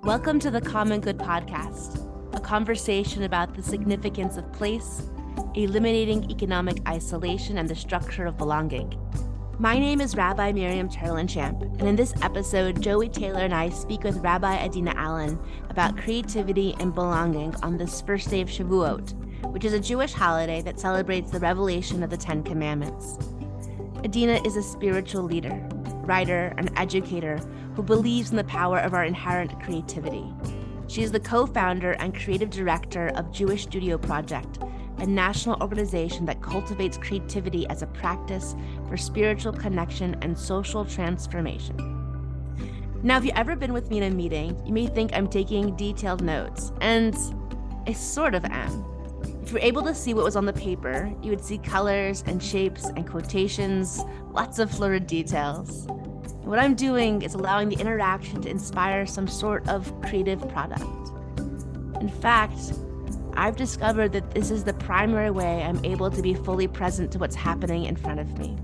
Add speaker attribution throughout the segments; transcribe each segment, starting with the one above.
Speaker 1: Welcome to the Common Good Podcast, a conversation about the significance of place, eliminating economic isolation, and the structure of belonging. My name is Rabbi Miriam Terlinchamp, and in this episode, Joey Taylor and I speak with Rabbi Adina Allen about creativity and belonging on this first day of Shavuot, which is a Jewish holiday that celebrates the revelation of the Ten Commandments. Adina is a spiritual leader, writer, and educator who believes in the power of our inherent creativity. She is the co-founder and creative director of Jewish Studio Project, a national organization that cultivates creativity as a practice for spiritual connection and social transformation. Now, if you've ever been with me in a meeting, you may think I'm taking detailed notes, and I sort of am. If you were able to see what was on the paper, you would see colors and shapes and quotations, lots of florid details. And what I'm doing is allowing the interaction to inspire some sort of creative product. In fact, I've discovered that this is the primary way I'm able to be fully present to what's happening in front of me.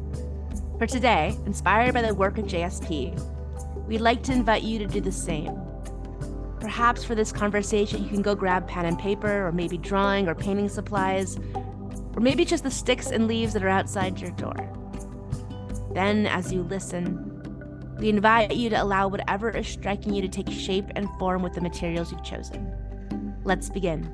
Speaker 1: For today, inspired by the work of JSP, we'd like to invite you to do the same. Perhaps for this conversation, you can go grab pen and paper, or maybe drawing or painting supplies, or maybe just the sticks and leaves that are outside your door. Then, as you listen, we invite you to allow whatever is striking you to take shape and form with the materials you've chosen. Let's begin.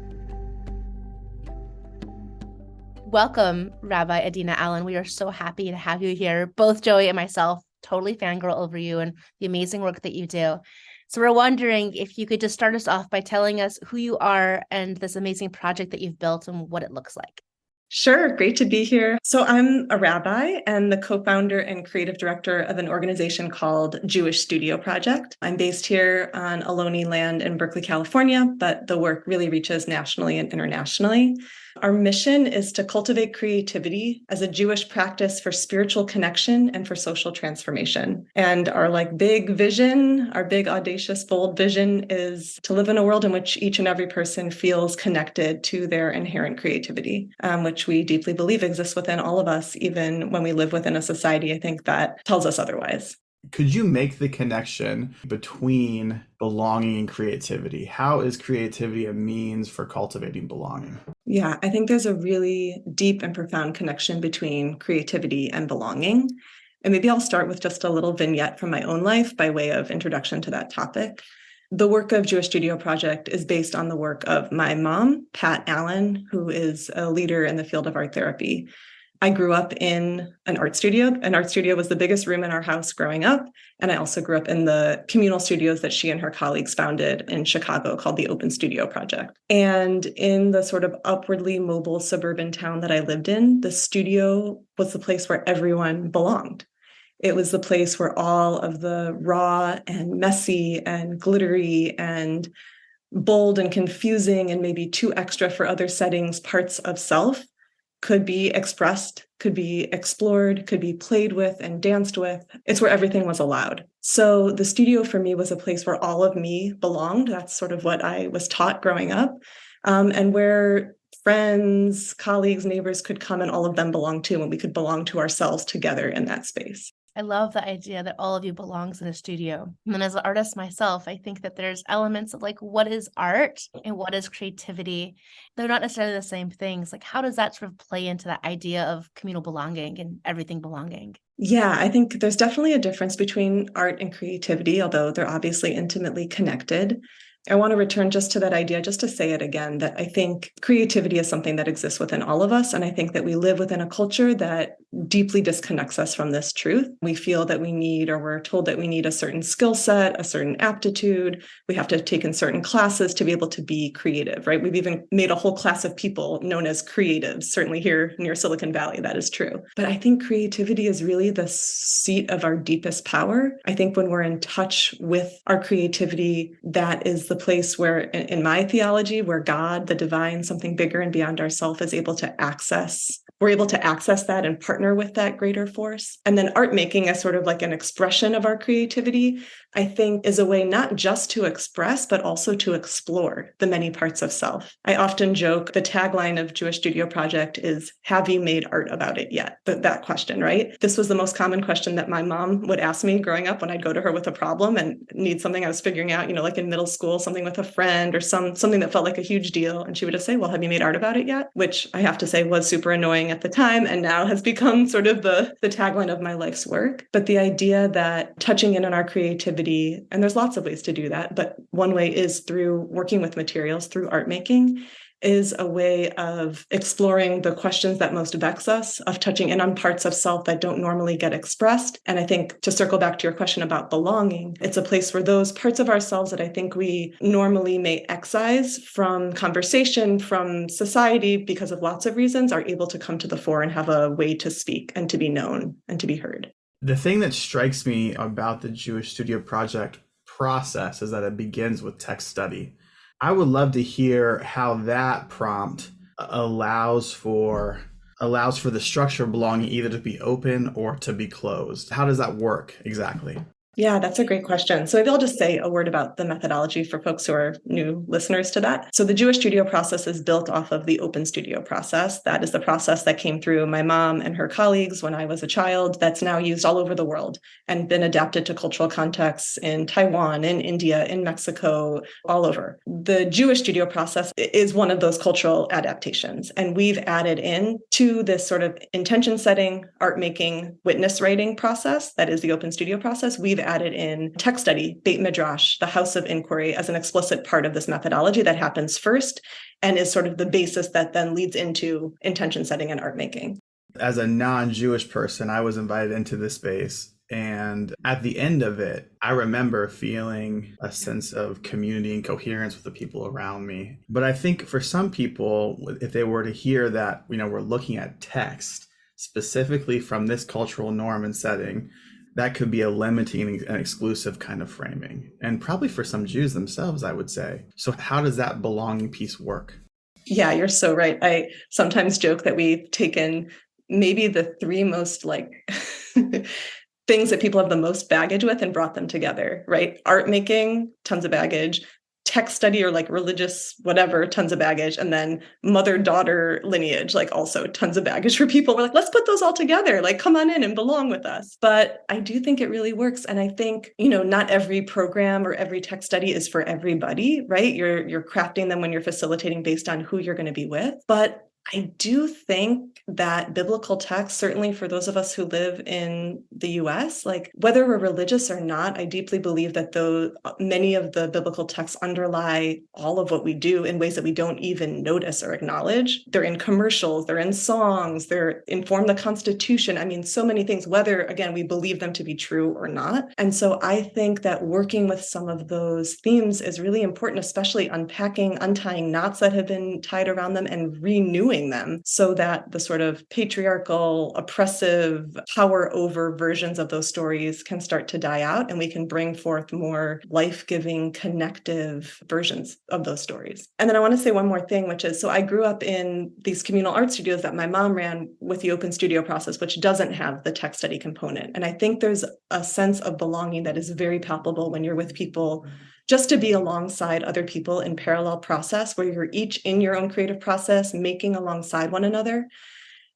Speaker 1: Welcome, Rabbi Adina Allen. We are so happy to have you here. Both Joey and myself totally fangirl over you and the amazing work that you do. So we're wondering if you could just start us off by telling us who you are and this amazing project that you've built and what it looks like.
Speaker 2: Sure. Great to be here. So I'm a rabbi and the co-founder and creative director of an organization called Jewish Studio Project. I'm based here on Ohlone land in Berkeley, California, but the work really reaches nationally and internationally. Our mission is to cultivate creativity as a Jewish practice for spiritual connection and for social transformation. And our big vision, our big audacious, bold vision is to live in a world in which each and every person feels connected to their inherent creativity, which we deeply believe exists within all of us, even when we live within a society, I think, that tells us otherwise.
Speaker 3: Could you make the connection between belonging and creativity? How is creativity a means for cultivating belonging?
Speaker 2: Yeah, I think there's a really deep and profound connection between creativity and belonging. And maybe I'll start with just a little vignette from my own life by way of introduction to that topic. The work of Jewish Studio Project is based on the work of my mom, Pat Allen, who is a leader in the field of art therapy. I grew up in an art studio. An art studio was the biggest room in our house growing up. And I also grew up in the communal studios that she and her colleagues founded in Chicago called the Open Studio Project. And in the sort of upwardly mobile suburban town that I lived in, the studio was the place where everyone belonged. It was the place where all of the raw and messy and glittery and bold and confusing and maybe too extra for other settings parts of self could be expressed, could be explored, could be played with and danced with. It's where everything was allowed. So the studio for me was a place where all of me belonged. That's sort of what I was taught growing up, and where friends, colleagues, neighbors could come and all of them belonged too, and we could belong to ourselves together in that space.
Speaker 1: I love the idea that all of you belongs in a studio. And then as an artist myself, I think that there's elements of what is art and what is creativity. They're not necessarily the same things. How does that sort of play into that idea of communal belonging and everything belonging?
Speaker 2: Yeah, I think there's definitely a difference between art and creativity, although they're obviously intimately connected. I want to return just to that idea, just to say it again, that I think creativity is something that exists within all of us. And I think that we live within a culture that deeply disconnects us from this truth. We feel that we need, or we're told that we need a certain skill set, a certain aptitude. We have to have taken certain classes to be able to be creative, right? We've even made a whole class of people known as creatives. Certainly here near Silicon Valley, that is true. But I think creativity is really the seat of our deepest power. I think when we're in touch with our creativity, that is the place where, in my theology, where God, the divine, something bigger and beyond ourselves, is able to access. We're able to access that and partner with that greater force. And then art making as sort of like an expression of our creativity I think is a way not just to express, but also to explore the many parts of self. I often joke the tagline of Jewish Studio Project is, have you made art about it yet? That question, right? This was the most common question that my mom would ask me growing up when I'd go to her with a problem and need something I was figuring out, like in middle school, something with a friend or something that felt like a huge deal. And she would just say, well, have you made art about it yet? Which I have to say was super annoying at the time and now has become sort of the tagline of my life's work. But the idea that touching in on our creativity, and there's lots of ways to do that, but one way is through working with materials, through art making, is a way of exploring the questions that most vex us, of touching in on parts of self that don't normally get expressed. And I think to circle back to your question about belonging, it's a place where those parts of ourselves that I think we normally may excise from conversation, from society, because of lots of reasons, are able to come to the fore and have a way to speak and to be known and to be heard.
Speaker 3: The thing that strikes me about the Jewish Studio Project process is that it begins with text study. I would love to hear how that prompt allows for the structure of belonging either to be open or to be closed. How does that work exactly?
Speaker 2: Yeah, that's a great question. So maybe I'll just say a word about the methodology for folks who are new listeners to that. So the Jewish Studio process is built off of the Open Studio process. That is the process that came through my mom and her colleagues when I was a child, that's now used all over the world and been adapted to cultural contexts in Taiwan, in India, in Mexico, all over. The Jewish Studio process is one of those cultural adaptations. And we've added in to this sort of intention setting, art making, witness writing process, that is the Open Studio process. We've added in text study, Beit Midrash, the house of inquiry, as an explicit part of this methodology that happens first and is sort of the basis that then leads into intention setting and art making.
Speaker 3: As a non-Jewish person, I was invited into this space. And at the end of it, I remember feeling a sense of community and coherence with the people around me. But I think for some people, if they were to hear that, we're looking at text specifically from this cultural norm and setting, that could be a limiting and exclusive kind of framing. And probably for some Jews themselves, I would say. So how does that belonging piece work?
Speaker 2: Yeah, you're so right. I sometimes joke that we've taken maybe the three most things that people have the most baggage with and brought them together, right? Art making, tons of baggage. Text study or religious, whatever, tons of baggage. And then mother-daughter lineage, also tons of baggage for people. We're let's put those all together, come on in and belong with us. But I do think it really works. And I think, not every program or every text study is for everybody, right? You're crafting them when you're facilitating based on who you're going to be with. But I do think that biblical text, certainly for those of us who live in the US, whether we're religious or not, I deeply believe that many of the biblical texts underlie all of what we do in ways that we don't even notice or acknowledge. They're in commercials, they're in songs, they're inform the Constitution. I mean, so many things, whether, again, we believe them to be true or not. And so I think that working with some of those themes is really important, especially untying knots that have been tied around them and renewing them so that the sort of patriarchal, oppressive, power over versions of those stories can start to die out and we can bring forth more life-giving, connective versions of those stories. And then I want to say one more thing, which is, so I grew up in these communal art studios that my mom ran with the Open Studio process, which doesn't have the text study component. And I think there's a sense of belonging that is very palpable when you're with people, just to be alongside other people in parallel process where you're each in your own creative process, making alongside one another.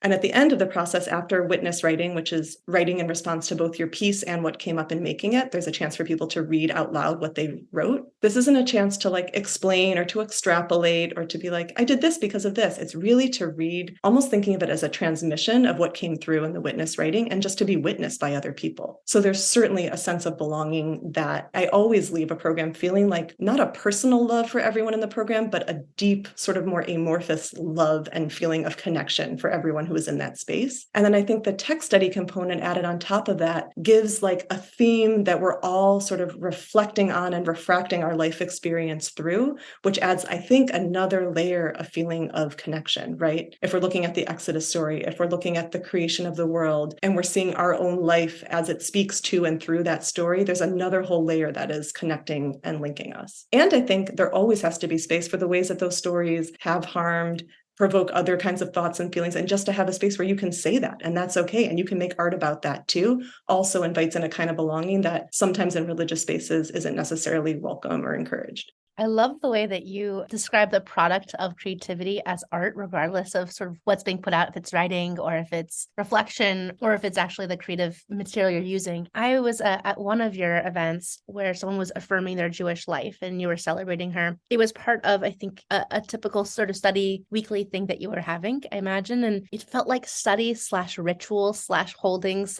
Speaker 2: And at the end of the process, after witness writing, which is writing in response to both your piece and what came up in making it, there's a chance for people to read out loud what they wrote. This isn't a chance to explain or to extrapolate or to be I did this because of this. It's really to read, almost thinking of it as a transmission of what came through in the witness writing and just to be witnessed by other people. So there's certainly a sense of belonging that I always leave a program feeling not a personal love for everyone in the program, but a deep, sort of more amorphous love and feeling of connection for everyone who is in that space. And then I think the text study component added on top of that gives a theme that we're all sort of reflecting on and refracting our life experience through, which adds, I think, another layer of feeling of connection, right? If we're looking at the Exodus story, if we're looking at the creation of the world, and we're seeing our own life as it speaks to and through that story, there's another whole layer that is connecting and linking us. And I think there always has to be space for the ways that those stories have harmed, provoke other kinds of thoughts and feelings, and just to have a space where you can say that, and that's okay. And you can make art about that too, also invites in a kind of belonging that sometimes in religious spaces isn't necessarily welcome or encouraged.
Speaker 1: I love the way that you describe the product of creativity as art, regardless of sort of what's being put out, if it's writing or if it's reflection or if it's actually the creative material you're using. I was at one of your events where someone was affirming their Jewish life and you were celebrating her. It was part of, I think, a typical sort of study weekly thing that you were having, I imagine. And it felt like study / ritual / holding /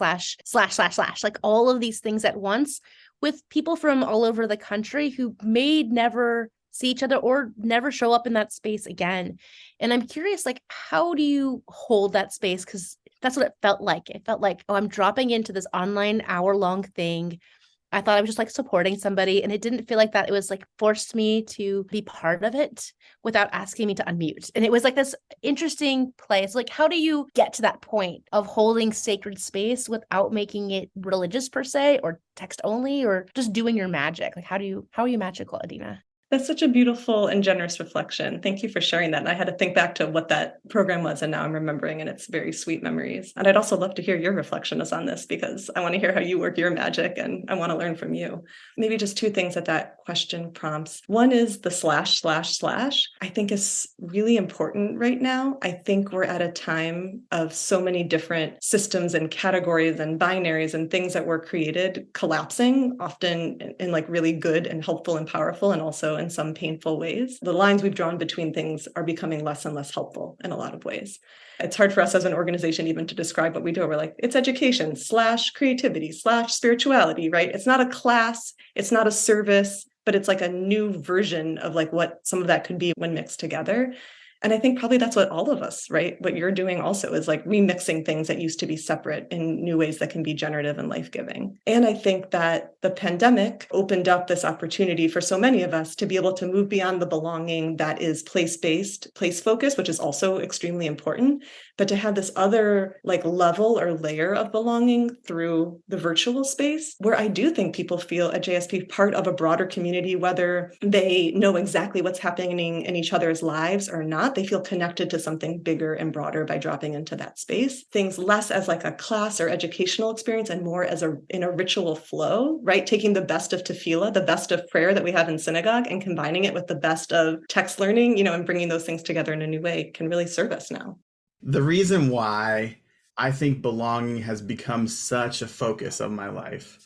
Speaker 1: like all of these things at once, with people from all over the country who may never see each other or never show up in that space again. And I'm curious, like, how do you hold that space? Because that's what it felt like. It felt like, oh, I'm dropping into this online hour-long thing. I thought I was just like supporting somebody, and it didn't feel like that. It was like forced me to be part of it without asking me to unmute. And it was like this interesting place. Like, how do you get to that point of holding sacred space without making it religious per se, or text only, or just doing your magic? Like, how are you magical, Adina?
Speaker 2: That's such a beautiful and generous reflection. Thank you for sharing that. And I had to think back to what that program was, and now I'm remembering, and it's very sweet memories. And I'd also love to hear your reflections on this, because I want to hear how you work your magic, and I want to learn from you. Maybe just two things that question prompts. One is the / I think is really important right now. I think we're at a time of so many different systems and categories and binaries and things that were created collapsing, often in like really good and helpful and powerful, and also in some painful ways. The lines we've drawn between things are becoming less and less helpful in a lot of ways. It's hard for us as an organization even to describe what we do. We're like, it's education / creativity / spirituality, right? It's not a class, it's not a service, but it's like a new version of like what some of that could be when mixed together. And I think probably that's what all of us, right? What you're doing also is like remixing things that used to be separate in new ways that can be generative and life-giving. And I think that the pandemic opened up this opportunity for so many of us to be able to move beyond the belonging that is place-based, place-focused, which is also extremely important, but to have this other like level or layer of belonging through the virtual space, where I do think people feel at JSP part of a broader community, whether they know exactly what's happening in each other's lives or not. They feel connected to something bigger and broader by dropping into that space. Things less as like a class or educational experience and more as in a ritual flow, right? Taking the best of tefillah, the best of prayer that we have in synagogue, and combining it with the best of text learning, and bringing those things together in a new way can really serve us now.
Speaker 3: The reason why I think belonging has become such a focus of my life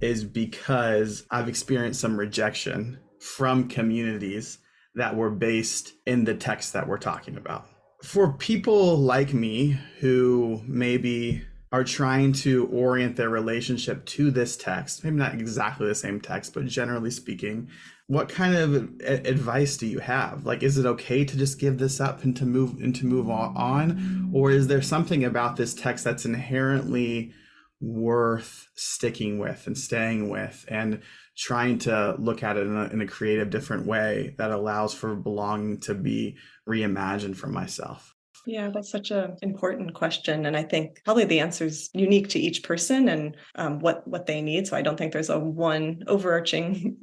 Speaker 3: is because I've experienced some rejection from communities that were based in the text that we're talking about. For people like me who maybe are trying to orient their relationship to this text, maybe not exactly the same text, but generally speaking, what kind of advice do you have? Like, is it okay to just give this up and to move on? Or is there something about this text that's inherently worth sticking with and staying with and trying to look at it in a creative, different way that allows for belonging to be reimagined for myself?
Speaker 2: Yeah, that's such an important question. And I think probably the answer is unique to each person and what they need. So I don't think there's a one overarching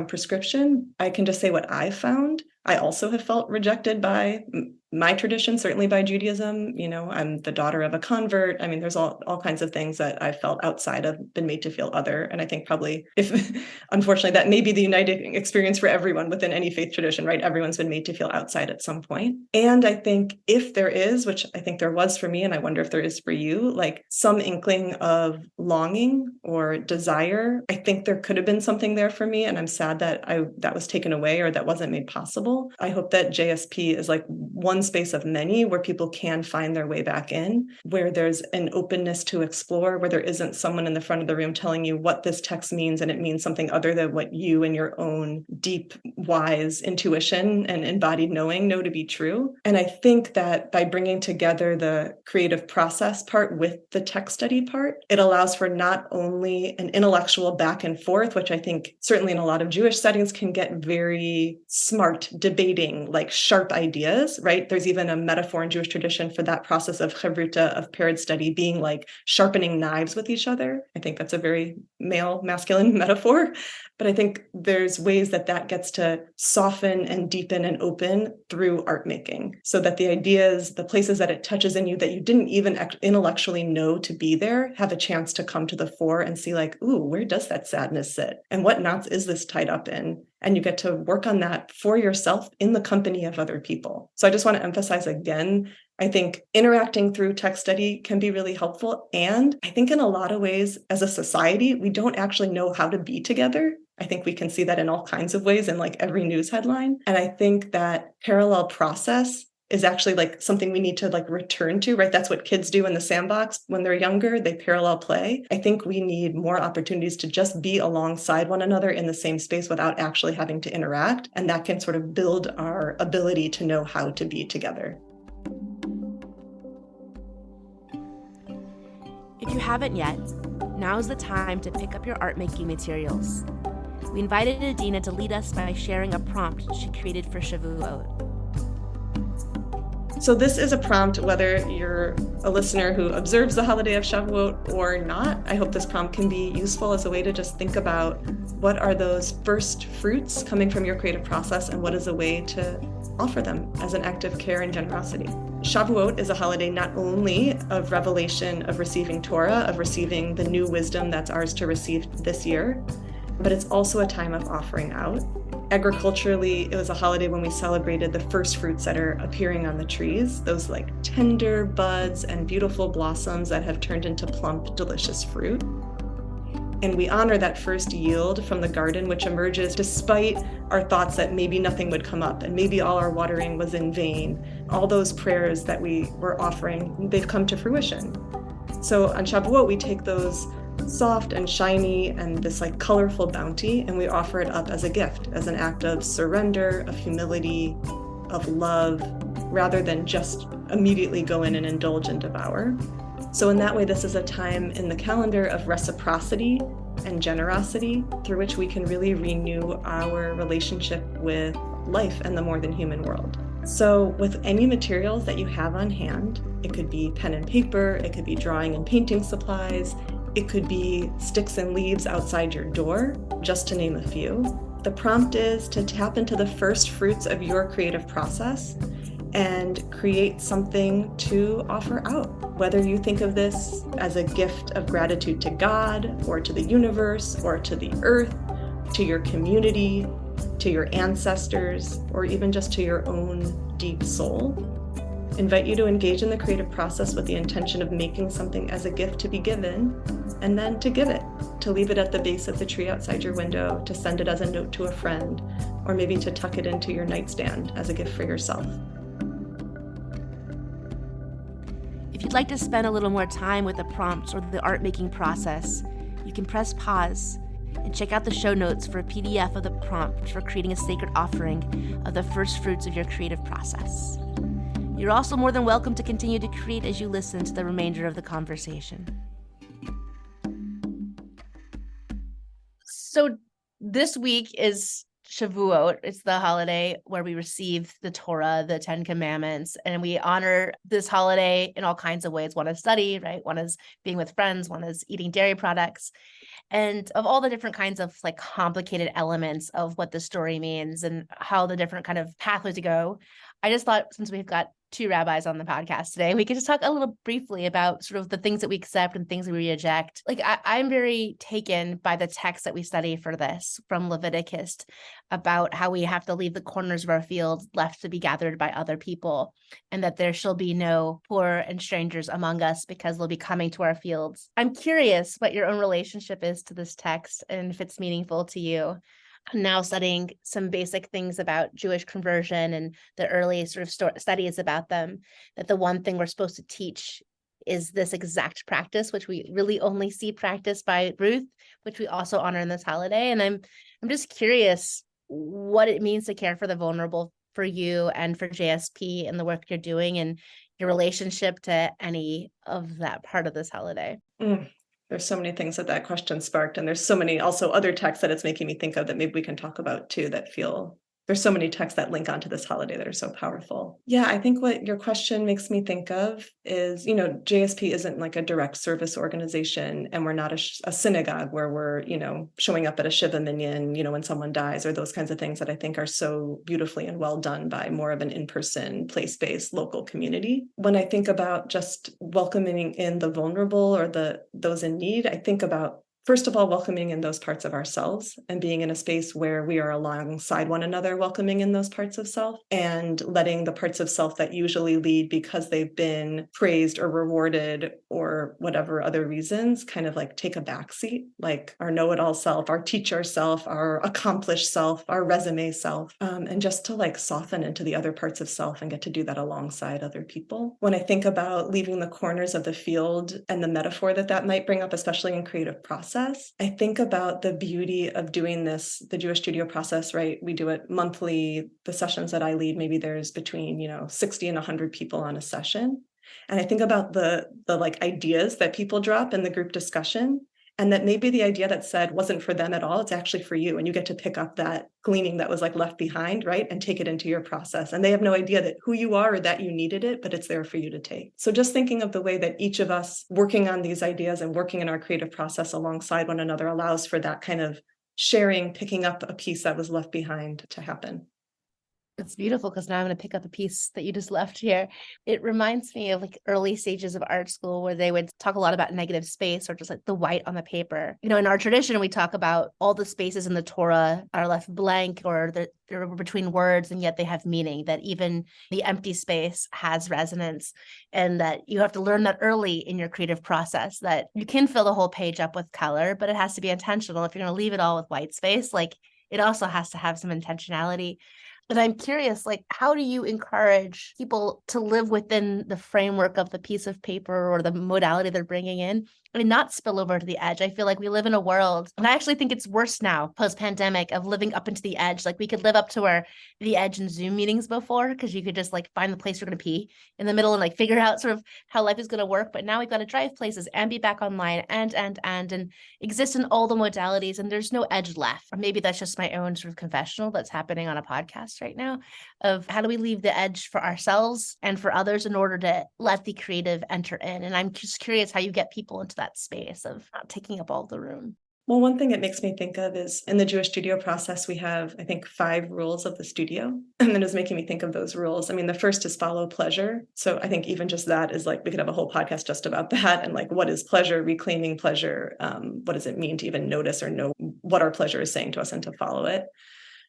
Speaker 2: prescription. I can just say what I found. I also have felt rejected by my tradition, certainly by Judaism. I'm the daughter of a convert. I mean, there's all kinds of things that I felt outside of, been made to feel other. And I think probably unfortunately, that may be the united experience for everyone within any faith tradition, right? Everyone's been made to feel outside at some point. And I think if there is, which I think there was for me, and I wonder if there is for you, like some inkling of longing or desire, I think there could have been something there for me. And I'm sad that that was taken away or that wasn't made possible. I hope that JSP is like one space of many where people can find their way back in, where there's an openness to explore, where there isn't someone in the front of the room telling you what this text means and it means something other than what you and your own deep, wise intuition and embodied knowing know to be true. And I think that by bringing together the creative process part with the text study part, it allows for not only an intellectual back and forth, which I think certainly in a lot of Jewish settings can get very smart, debating, like sharp ideas, right? There's even a metaphor in Jewish tradition for that process of chavruta, of paired study, being like sharpening knives with each other. I think that's a very male masculine metaphor, but I think there's ways that gets to soften and deepen and open through art making, so that the ideas, the places that it touches in you that you didn't even intellectually know to be there, have a chance to come to the fore and see like, ooh, where does that sadness sit? And what knots is this tied up in? And you get to work on that for yourself in the company of other people. So I just want to emphasize again, I think interacting through text study can be really helpful. And I think in a lot of ways, as a society, we don't actually know how to be together. I think we can see that in all kinds of ways in like every news headline. And I think that parallel process is actually like something we need to like return to, right? That's what kids do in the sandbox when they're younger. They parallel play. I think we need more opportunities to just be alongside one another in the same space without actually having to interact. And that can sort of build our ability to know how to be together.
Speaker 1: If you haven't yet, now's the time to pick up your art making materials. We invited Adina to lead us by sharing a prompt she created for Shavuot.
Speaker 2: So this is a prompt, whether you're a listener who observes the holiday of Shavuot or not. I hope this prompt can be useful as a way to just think about what are those first fruits coming from your creative process and what is a way to offer them as an act of care and generosity. Shavuot is a holiday not only of revelation, of receiving Torah, of receiving the new wisdom that's ours to receive this year, but it's also a time of offering out. Agriculturally, it was a holiday when we celebrated the first fruits that are appearing on the trees, those like tender buds and beautiful blossoms that have turned into plump, delicious fruit. And we honor that first yield from the garden, which emerges despite our thoughts that maybe nothing would come up and maybe all our watering was in vain. All those prayers that we were offering, they've come to fruition. So on Shavuot, we take those soft and shiny and this like colorful bounty, and we offer it up as a gift, as an act of surrender, of humility, of love, rather than just immediately go in and indulge and devour. So in that way, this is a time in the calendar of reciprocity and generosity through which we can really renew our relationship with life and the more than human world. So with any materials that you have on hand, it could be pen and paper, it could be drawing and painting supplies, it could be sticks and leaves outside your door, just to name a few. The prompt is to tap into the first fruits of your creative process and create something to offer out. Whether you think of this as a gift of gratitude to God or to the universe or to the earth, to your community, to your ancestors, or even just to your own deep soul. Invite you to engage in the creative process with the intention of making something as a gift to be given, and then to give it, to leave it at the base of the tree outside your window, to send it as a note to a friend, or maybe to tuck it into your nightstand as a gift for yourself.
Speaker 1: If you'd like to spend a little more time with the prompts or the art making process, you can press pause and check out the show notes for a PDF of the prompt for creating a sacred offering of the first fruits of your creative process. You're also more than welcome to continue to create as you listen to the remainder of the conversation. So this week is Shavuot. It's the holiday where we receive the Torah, the 10 Commandments, and we honor this holiday in all kinds of ways. One is study, right? One is being with friends. One is eating dairy products. And of all the different kinds of like complicated elements of what the story means and how the different kind of pathways go, I just thought since we've got two rabbis on the podcast today, we could just talk a little briefly about sort of the things that we accept and things that we reject. Like I'm very taken by the text that we study for this from Leviticus about how we have to leave the corners of our field left to be gathered by other people, and that there shall be no poor and strangers among us because they'll be coming to our fields. I'm curious what your own relationship is to this text and if it's meaningful to you. I'm now studying some basic things about Jewish conversion and the early sort of studies about them, that the one thing we're supposed to teach is this exact practice, which we really only see practiced by Ruth, which we also honor in this holiday. And I'm just curious what it means to care for the vulnerable for you and for JSP and the work you're doing and your relationship to any of that part of this holiday.
Speaker 2: There's so many things that question sparked, and there's so many also other texts that it's making me think of that maybe we can talk about too that feel there's so many texts that link onto this holiday that are so powerful. Yeah, I think what your question makes me think of is, JSP isn't like a direct service organization, and we're not a synagogue where we're, showing up at a Shiva Minyan, when someone dies, or those kinds of things that I think are so beautifully and well done by more of an in-person, place-based local community. When I think about just welcoming in the vulnerable or those in need, I think about, first of all, welcoming in those parts of ourselves and being in a space where we are alongside one another, welcoming in those parts of self, and letting the parts of self that usually lead because they've been praised or rewarded or whatever other reasons kind of like take a backseat, like our know-it-all self, our teacher self, our accomplished self, our resume self, and just to like soften into the other parts of self and get to do that alongside other people. When I think about leaving the corners of the field and the metaphor that might bring up, especially in creative process, I think about the beauty of doing this, the Jewish studio process, right? We do it monthly. The sessions that I lead, maybe there's between, 60 and 100 people on a session. And I think about the like ideas that people drop in the group discussion, and that maybe the idea that said wasn't for them at all, it's actually for you. And you get to pick up that gleaning that was like left behind, right? And take it into your process. And they have no idea that who you are or that you needed it, but it's there for you to take. So just thinking of the way that each of us working on these ideas and working in our creative process alongside one another allows for that kind of sharing, picking up a piece that was left behind to happen.
Speaker 1: It's beautiful because now I'm going to pick up a piece that you just left here. It reminds me of like early stages of art school where they would talk a lot about negative space or just like the white on the paper. In our tradition, we talk about all the spaces in the Torah are left blank or they're between words, and yet they have meaning, that even the empty space has resonance, and that you have to learn that early in your creative process, that you can fill the whole page up with color, but it has to be intentional. If you're going to leave it all with white space, like it also has to have some intentionality. But I'm curious, like, how do you encourage people to live within the framework of the piece of paper or the modality they're bringing in and not spill over to the edge? I feel like we live in a world, and I actually think it's worse now, post-pandemic, of living up into the edge. Like we could live up to the edge in Zoom meetings before, because you could just like find the place you're going to pee in the middle and like figure out sort of how life is going to work. But now we've got to drive places and be back online and exist in all the modalities, and there's no edge left. Or maybe that's just my own sort of confessional that's happening on a podcast right now, of how do we leave the edge for ourselves and for others in order to let the creative enter in. And I'm just curious how you get people into that space of not taking up all the room.
Speaker 2: Well, one thing it makes me think of is in the Jewish studio process, we have, I think, 5 rules of the studio. And then it was making me think of those rules. I mean, the first is follow pleasure. So I think even just that is like, we could have a whole podcast just about that. And like, what is pleasure, reclaiming pleasure? What does it mean to even notice or know what our pleasure is saying to us and to follow it?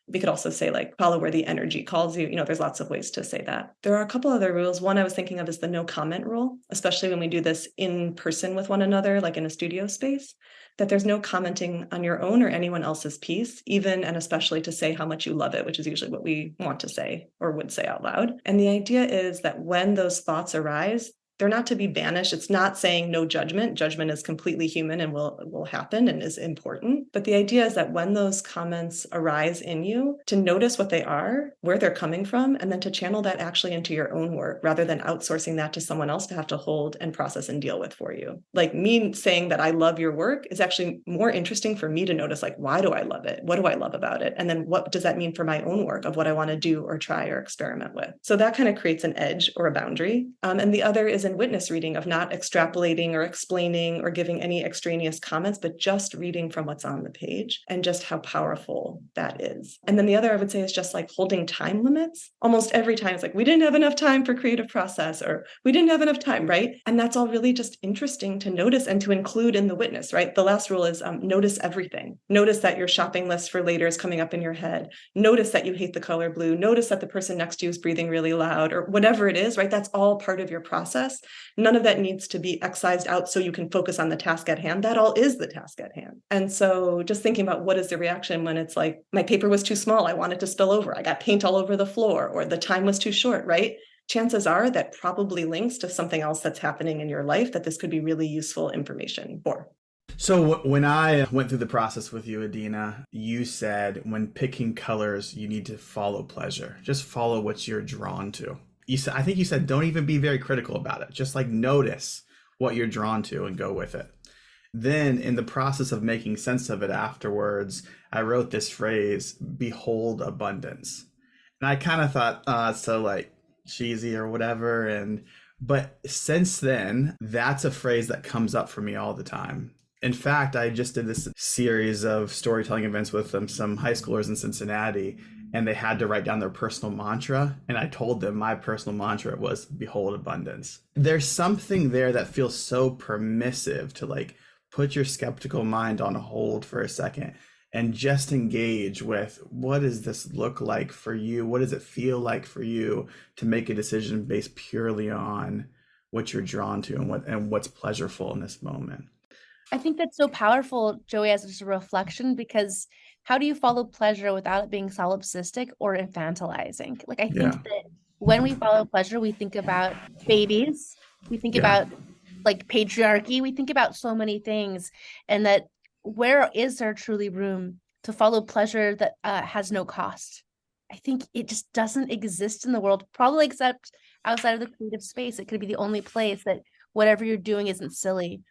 Speaker 2: We could also say like follow where the energy calls you. There's lots of ways to say that. There are a couple other rules. One I was thinking of is the no comment rule, especially when we do this in person with one another, like in a studio space, that there's no commenting on your own or anyone else's piece, even and especially to say how much you love it, which is usually what we want to say or would say out loud. And the idea is that when those thoughts arise, they're not to be banished. It's not saying no judgment. Judgment is completely human and will happen and is important. But the idea is that when those comments arise in you, to notice what they are, where they're coming from, and then to channel that actually into your own work rather than outsourcing that to someone else to have to hold and process and deal with for you. Like me saying that I love your work is actually more interesting for me to notice, like, why do I love it? What do I love about it? And then what does that mean for my own work of what I want to do or try or experiment with? So that kind of creates an edge or a boundary. And the other is in witness reading, of not extrapolating or explaining or giving any extraneous comments, but just reading from what's on the page, and just how powerful that is. And then the other I would say is just like holding time limits. Almost every time it's like, we didn't have enough time for creative process, or we didn't have enough time, right? And that's all really just interesting to notice and to include in the witness, right? The last rule is notice everything. Notice that your shopping list for later is coming up in your head. Notice that you hate the color blue. Notice that the person next to you is breathing really loud, or whatever it is, right? That's all part of your process. None of that needs to be excised out so you can focus on the task at hand. That all is the task at hand. And so just thinking about what is the reaction when it's like, my paper was too small, I want it to spill over, I got paint all over the floor, or the time was too short, right? Chances are that probably links to something else that's happening in your life that this could be really useful information for.
Speaker 3: So when I went through the process with you, Adina, you said when picking colors, you need to follow pleasure. Just follow what you're drawn to. I think you said, don't even be very critical about it. Just like notice what you're drawn to and go with it. Then, in the process of making sense of it afterwards, I wrote this phrase, behold abundance. And I kind of thought, it's so like cheesy or whatever. But since then, that's a phrase that comes up for me all the time. In fact, I just did this series of storytelling events with some high schoolers in Cincinnati, and they had to write down their personal mantra. And I told them my personal mantra was behold abundance. There's something there that feels so permissive to like put your skeptical mind on hold for a second and just engage with, what does this look like for you? What does it feel like for you to make a decision based purely on what you're drawn to and what's pleasurable in this moment?
Speaker 1: I think that's so powerful, Joey, as just a reflection, because how do you follow pleasure without it being solipsistic or infantilizing? Like, I think that when we follow pleasure, we think about babies, we think about like patriarchy, we think about so many things, and that where is there truly room to follow pleasure that has no cost? I think it just doesn't exist in the world, probably except outside of the creative space. It could be the only place that whatever you're doing isn't silly.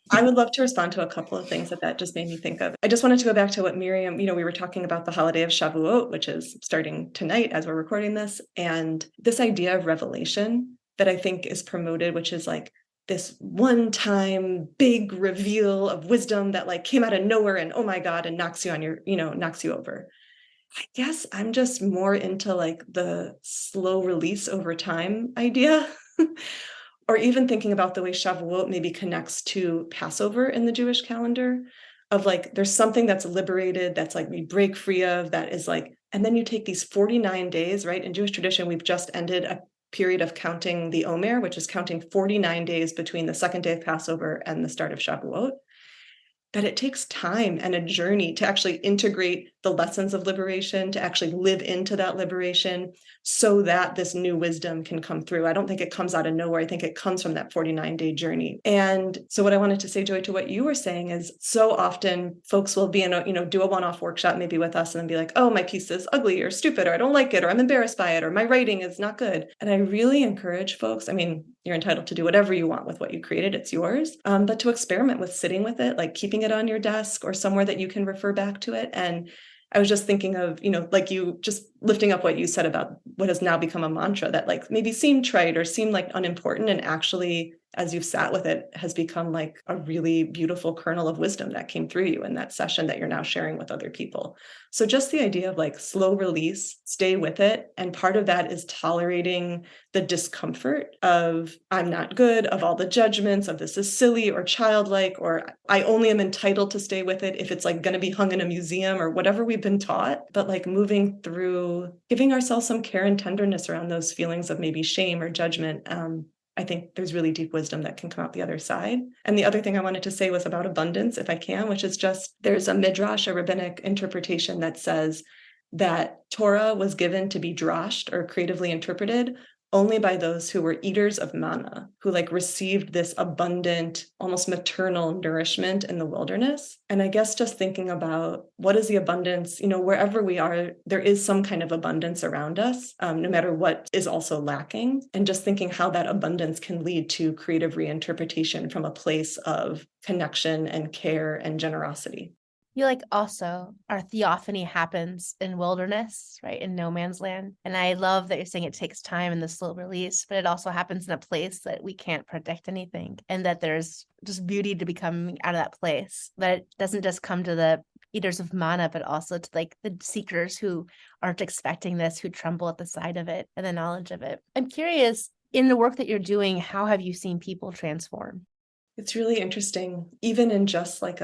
Speaker 2: I would love to respond to a couple of things that just made me think of. I just wanted to go back to what Miriam, we were talking about the holiday of Shavuot, which is starting tonight as we're recording this. And this idea of revelation that I think is promoted, which is like this one-time big reveal of wisdom that like came out of nowhere and oh my God, and knocks you on your, knocks you over. I guess I'm just more into like the slow release over time idea. Or even thinking about the way Shavuot maybe connects to Passover in the Jewish calendar, of like, there's something that's liberated, that's like we break free of, that is like, and then you take these 49 days, right? In Jewish tradition, we've just ended a period of counting the Omer, which is counting 49 days between the second day of Passover and the start of Shavuot. That it takes time and a journey to actually integrate the lessons of liberation, to actually live into that liberation so that this new wisdom can come through. I don't think it comes out of nowhere. I think it comes from that 49-day journey. And so what I wanted to say, Joy, to what you were saying is so often folks will be in a, do a one-off workshop maybe with us and then be like, oh, my piece is ugly or stupid, or I don't like it, or I'm embarrassed by it, or my writing is not good. And I really encourage folks, I mean, you're entitled to do whatever you want with what you created, it's yours, but to experiment with sitting with it, like keeping it on your desk or somewhere that you can refer back to it. And I was just thinking of, like you just lifting up what you said about what has now become a mantra that like maybe seemed trite or seemed like unimportant, and actually, as you've sat with it, has become like a really beautiful kernel of wisdom that came through you in that session that you're now sharing with other people. So just the idea of like slow release, stay with it. And part of that is tolerating the discomfort of I'm not good, of all the judgments of this is silly or childlike, or I only am entitled to stay with it if it's like going to be hung in a museum or whatever we've been taught. But like moving through, giving ourselves some care and tenderness around those feelings of maybe shame or judgment. I think there's really deep wisdom that can come out the other side. And the other thing I wanted to say was about abundance, if I can, which is just there's a midrash, a rabbinic interpretation that says that Torah was given to be drashed or creatively interpreted only by those who were eaters of manna, who like received this abundant, almost maternal nourishment in the wilderness. And I guess just thinking about what is the abundance, wherever we are, there is some kind of abundance around us, no matter what is also lacking. And just thinking how that abundance can lead to creative reinterpretation from a place of connection and care and generosity.
Speaker 1: You like also our theophany happens in wilderness, right? In no man's land. And I love that you're saying it takes time and the slow release, but it also happens in a place that we can't predict anything, and that there's just beauty to be coming out of that place. That it doesn't just come to the eaters of manna, but also to like the seekers who aren't expecting this, who tremble at the sight of it and the knowledge of it. I'm curious, in the work that you're doing, how have you seen people transform?
Speaker 2: It's really interesting, even in just like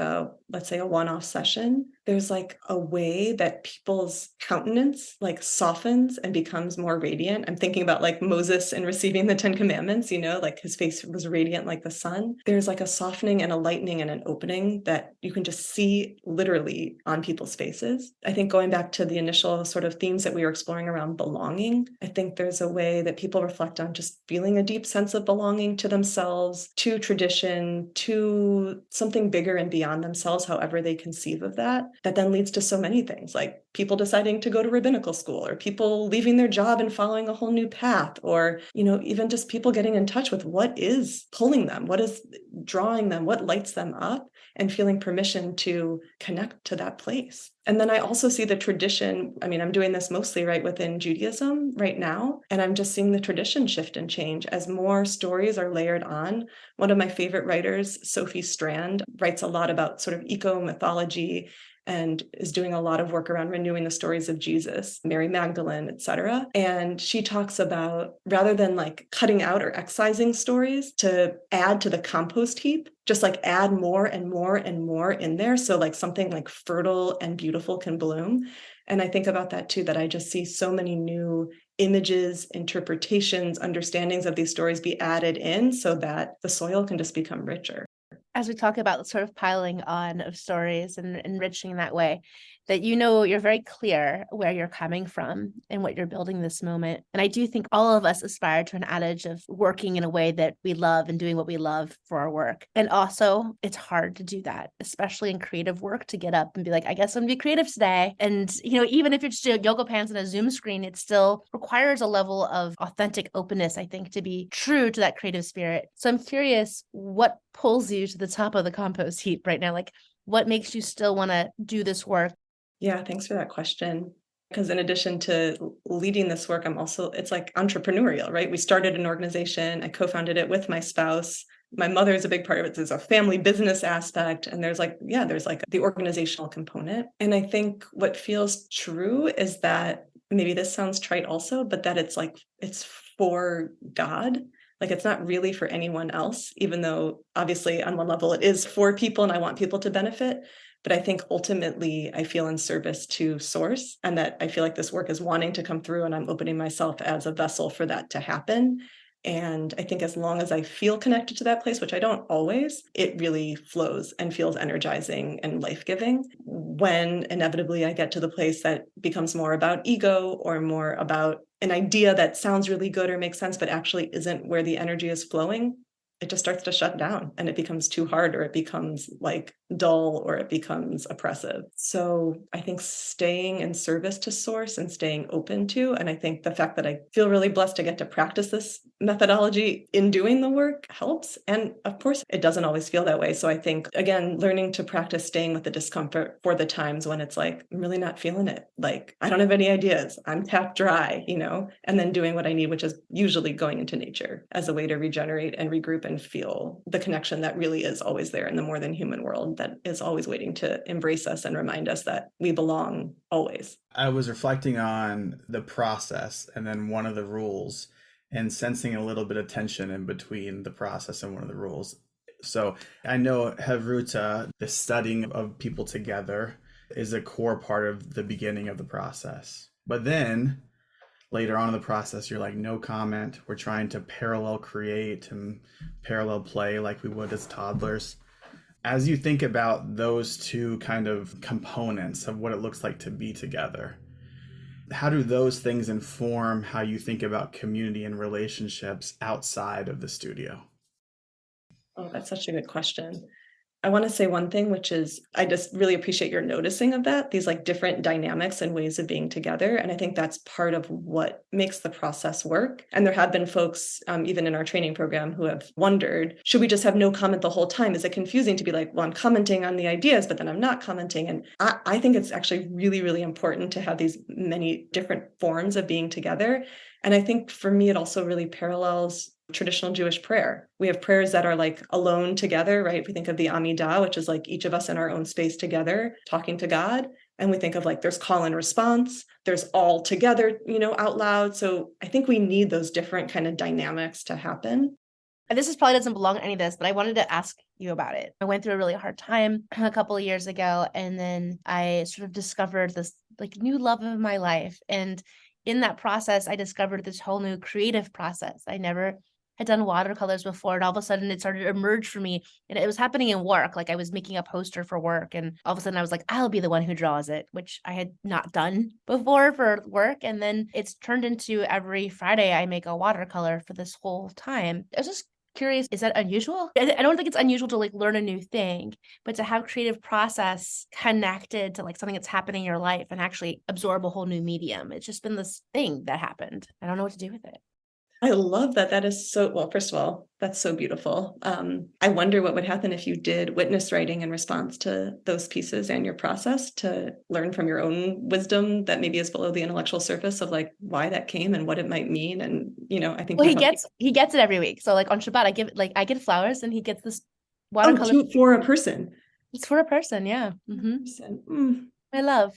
Speaker 2: let's say a one-off session, there's like a way that people's countenance like softens and becomes more radiant. I'm thinking about like Moses and receiving the 10 Commandments, like his face was radiant like the sun. There's like a softening and a lightening and an opening that you can just see literally on people's faces. I think going back to the initial sort of themes that we were exploring around belonging, I think there's a way that people reflect on just feeling a deep sense of belonging to themselves, to tradition, to something bigger and beyond themselves, however they conceive of that. that then leads to so many things, like people deciding to go to rabbinical school, or people leaving their job and following a whole new path, or, even just people getting in touch with what is pulling them, what is drawing them, what lights them up, and feeling permission to connect to that place. And then I also see the tradition. I mean, I'm doing this mostly right within Judaism right now, and I'm just seeing the tradition shift and change as more stories are layered on. One of my favorite writers, Sophie Strand, writes a lot about sort of eco-mythology and is doing a lot of work around renewing the stories of Jesus, Mary Magdalene, etc. And she talks about, rather than like cutting out or excising stories, to add to the compost heap, just like add more and more and more in there. So like something like fertile and beautiful can bloom. And I think about that too, that I just see so many new images, interpretations, understandings of these stories be added in so that the soil can just become richer.
Speaker 1: As we talk about the sort of piling on of stories and enriching that way, that you're very clear where you're coming from and what you're building this moment. And I do think all of us aspire to an adage of working in a way that we love and doing what we love for our work. And also, it's hard to do that, especially in creative work, to get up and be like, I guess I'm gonna be creative today. And, even if you're just doing yoga pants and a Zoom screen, it still requires a level of authentic openness, I think, to be true to that creative spirit. So I'm curious, what pulls you to the top of the compost heap right now? Like, what makes you still want to do this work?
Speaker 2: Yeah, thanks for that question. Because in addition to leading this work, it's like entrepreneurial, right? We started an organization. I co-founded it with my spouse. My mother is a big part of it. There's a family business aspect, and there's like the organizational component. And I think what feels true is that, maybe this sounds trite also, but that it's for God. Like, it's not really for anyone else, even though obviously on one level it is for people and I want people to benefit. But I think ultimately I feel in service to source, and that I feel like this work is wanting to come through, and I'm opening myself as a vessel for that to happen. And I think as long as I feel connected to that place, which I don't always, it really flows and feels energizing and life-giving. When inevitably I get to the place that becomes more about ego or more about an idea that sounds really good or makes sense, but actually isn't where the energy is flowing, it just starts to shut down, and it becomes too hard, or it becomes like dull, or it becomes oppressive. So I think staying in service to source and staying open to, and I think the fact that I feel really blessed to get to practice this methodology in doing the work helps. And of course, it doesn't always feel that way. So I think, again, learning to practice staying with the discomfort for the times when it's like, I'm really not feeling it. Like, I don't have any ideas. I'm tapped dry, and then doing what I need, which is usually going into nature as a way to regenerate and regroup and feel the connection that really is always there in the more than human world, that is always waiting to embrace us and remind us that we belong always.
Speaker 3: I was reflecting on the process and then one of the rules, and sensing a little bit of tension in between the process and one of the rules. So I know Havruta, the studying of people together, is a core part of the beginning of the process. But then later on in the process, you're like, no comment. We're trying to parallel create and parallel play like we would as toddlers. As you think about those two kind of components of what it looks like to be together, how do those things inform how you think about community and relationships outside of the studio?
Speaker 2: Oh, that's such a good question. I want to say one thing, which is I just really appreciate your noticing of that, these like different dynamics and ways of being together. And I think that's part of what makes the process work. And there have been folks, even in our training program, who have wondered, should we just have no comment the whole time? Is it confusing to be like, well, I'm commenting on the ideas, but then I'm not commenting? And I think it's actually really, really important to have these many different forms of being together. And I think for me, it also really parallels traditional Jewish prayer. We have prayers that are like alone together, right? We think of the Amidah, which is like each of us in our own space together, talking to God. And we think of like there's call and response, there's all together, out loud. So I think we need those different kind of dynamics to happen.
Speaker 1: And this probably doesn't belong to any of this, but I wanted to ask you about it. I went through a really hard time a couple of years ago, and then I sort of discovered this like new love of my life. And in that process, I discovered this whole new creative process. I never had done watercolors before, and all of a sudden it started to emerge for me. And it was happening in work. Like, I was making a poster for work, and all of a sudden I was like, I'll be the one who draws it, which I had not done before for work. And then it's turned into every Friday I make a watercolor for this whole time. I was just curious, is that unusual? I don't think it's unusual to like learn a new thing, but to have creative process connected to like something that's happening in your life and actually absorb a whole new medium. It's just been this thing that happened. I don't know what to do with it.
Speaker 2: I love that. That is so, well, first of all, that's so beautiful. I wonder what would happen if you did witness writing in response to those pieces and your process to learn from your own wisdom that maybe is below the intellectual surface of like why that came and what it might mean. And, I think
Speaker 1: Well, he gets it every week. So like on Shabbat, I get flowers and he gets this watercolor.
Speaker 2: For a person.
Speaker 1: It's for a person. Yeah. Mm-hmm.
Speaker 2: Mm.
Speaker 1: My love.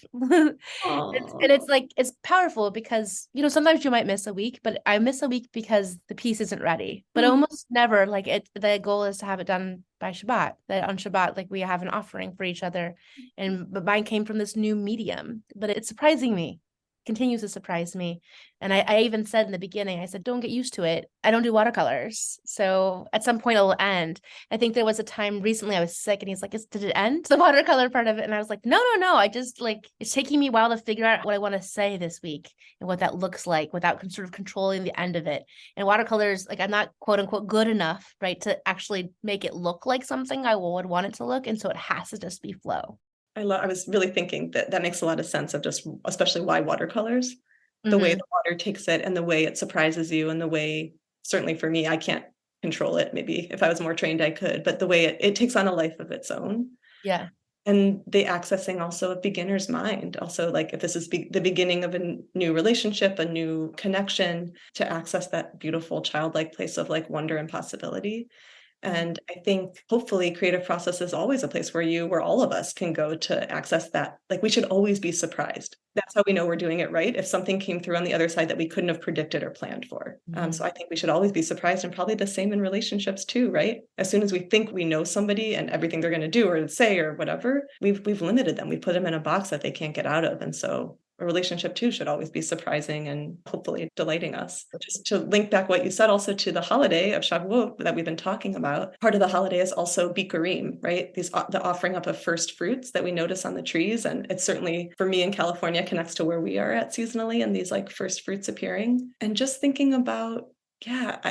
Speaker 1: It's powerful because, sometimes you might miss a week, but I miss a week because the piece isn't ready. But almost never, the goal is to have it done by Shabbat. That on Shabbat, like we have an offering for each other. But mine came from this new medium. But it's surprising me. Continues to surprise me. And I even said in the beginning, I said, don't get used to it. I don't do watercolors. So at some point it'll end. I think there was a time recently I was sick and he's like, did it end? The watercolor part of it. And I was like, no. I just it's taking me a while to figure out what I want to say this week and what that looks like without sort of controlling the end of it. And watercolors, I'm not quote unquote good enough, right, to actually make it look like something I would want it to look. And so it has to just be flow.
Speaker 2: I was really thinking that makes a lot of sense of just, especially why watercolors, the way the water takes it and the way it surprises you and the way, certainly for me, I can't control it. Maybe if I was more trained, I could, but the way it takes on a life of its own.
Speaker 1: Yeah.
Speaker 2: And the accessing also of beginner's mind. Also, like if this is the beginning of a new relationship, a new connection, to access that beautiful childlike place of like wonder and possibility. And I think hopefully creative process is always a place where all of us can go to access that. Like we should always be surprised. That's how we know we're doing it right. If something came through on the other side that we couldn't have predicted or planned for. So I think we should always be surprised, and probably the same in relationships too, right? As soon as we think we know somebody and everything they're going to do or say or whatever, we've limited them. We put them in a box that they can't get out of. And so a relationship too should always be surprising and hopefully delighting us. Just to link back what you said also to the holiday of Shavuot that we've been talking about, part of the holiday is also Bikurim, right? The offering up of first fruits that we notice on the trees. And it's certainly, for me in California, connects to where we are at seasonally and these like first fruits appearing. And just thinking about,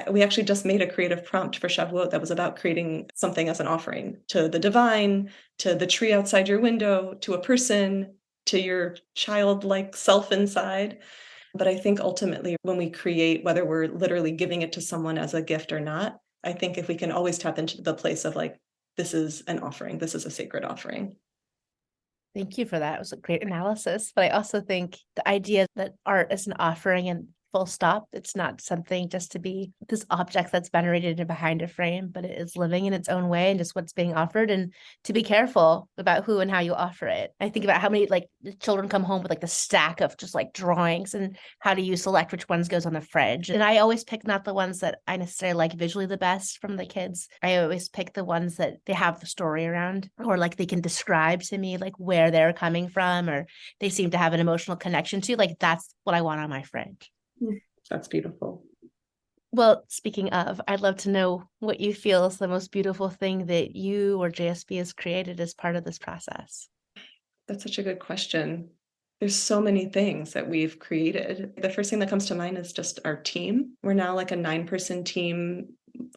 Speaker 2: we actually just made a creative prompt for Shavuot that was about creating something as an offering to the divine, to the tree outside your window, to a person, to your childlike self inside. But I think ultimately when we create, whether we're literally giving it to someone as a gift or not, I think if we can always tap into the place of like, this is an offering, this is a sacred offering.
Speaker 1: Thank you for that. It was a great analysis. But I also think the idea that art is an offering and full stop, it's not something just to be this object that's venerated and behind a frame, but it is living in its own way and just what's being offered, and to be careful about who and how you offer it. I think about how many children come home with the stack of just drawings, and how do you select which ones goes on the fridge? And I always pick not the ones that I necessarily like visually the best from the kids. I always pick the ones that they have the story around, or they can describe to me where they're coming from, or they seem to have an emotional connection to. That's what I want on my fridge.
Speaker 2: That's beautiful.
Speaker 1: Well, speaking of, I'd love to know what you feel is the most beautiful thing that you or JSB has created as part of this process.
Speaker 2: That's such a good question. There's so many things that we've created. The first thing that comes to mind is just our team. We're now a 9-person team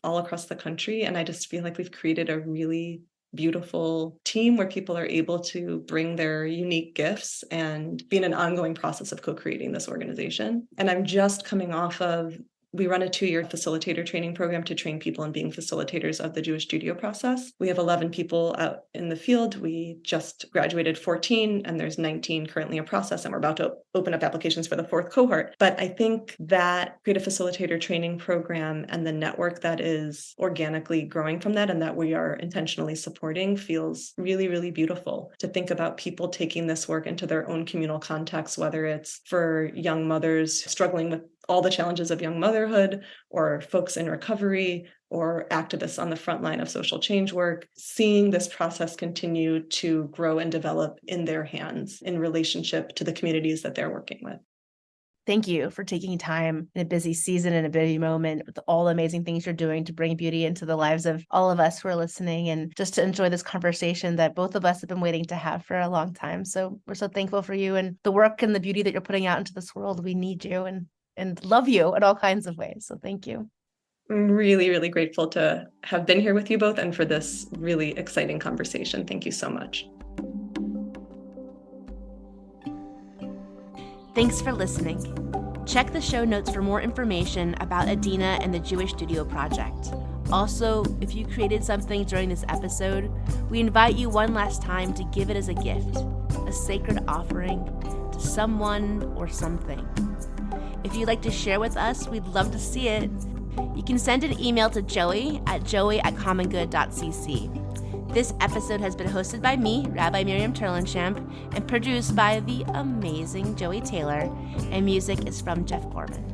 Speaker 2: all across the country. And I just feel like we've created a really beautiful team where people are able to bring their unique gifts and be in an ongoing process of co-creating this organization. And I'm just coming off of, we run a 2-year facilitator training program to train people in being facilitators of the Jewish studio process. We have 11 people out in the field. We just graduated 14, and there's 19 currently in process, and we're about to open up applications for the 4th cohort. But I think that creative facilitator training program and the network that is organically growing from that and that we are intentionally supporting feels really, really beautiful to think about people taking this work into their own communal context, whether it's for young mothers struggling with all the challenges of young motherhood, or folks in recovery, or activists on the front line of social change work, seeing this process continue to grow and develop in their hands in relationship to the communities that they're working with.
Speaker 1: Thank you for taking time in a busy season and a busy moment with all the amazing things you're doing to bring beauty into the lives of all of us who are listening, and just to enjoy this conversation that both of us have been waiting to have for a long time. So we're so thankful for you and the work and the beauty that you're putting out into this world. We need you and love you in all kinds of ways. So thank you.
Speaker 2: I'm really, really grateful to have been here with you both and for this really exciting conversation. Thank you so much.
Speaker 1: Thanks for listening. Check the show notes for more information about Adina and the Jewish Studio Project. Also, if you created something during this episode, we invite you one last time to give it as a gift, a sacred offering to someone or something. If you'd like to share with us, we'd love to see it. You can send an email to joey@commongood.cc. This episode has been hosted by me, Rabbi Miriam Turlinchamp, and produced by the amazing Joey Taylor, and music is from Jeff Gorman.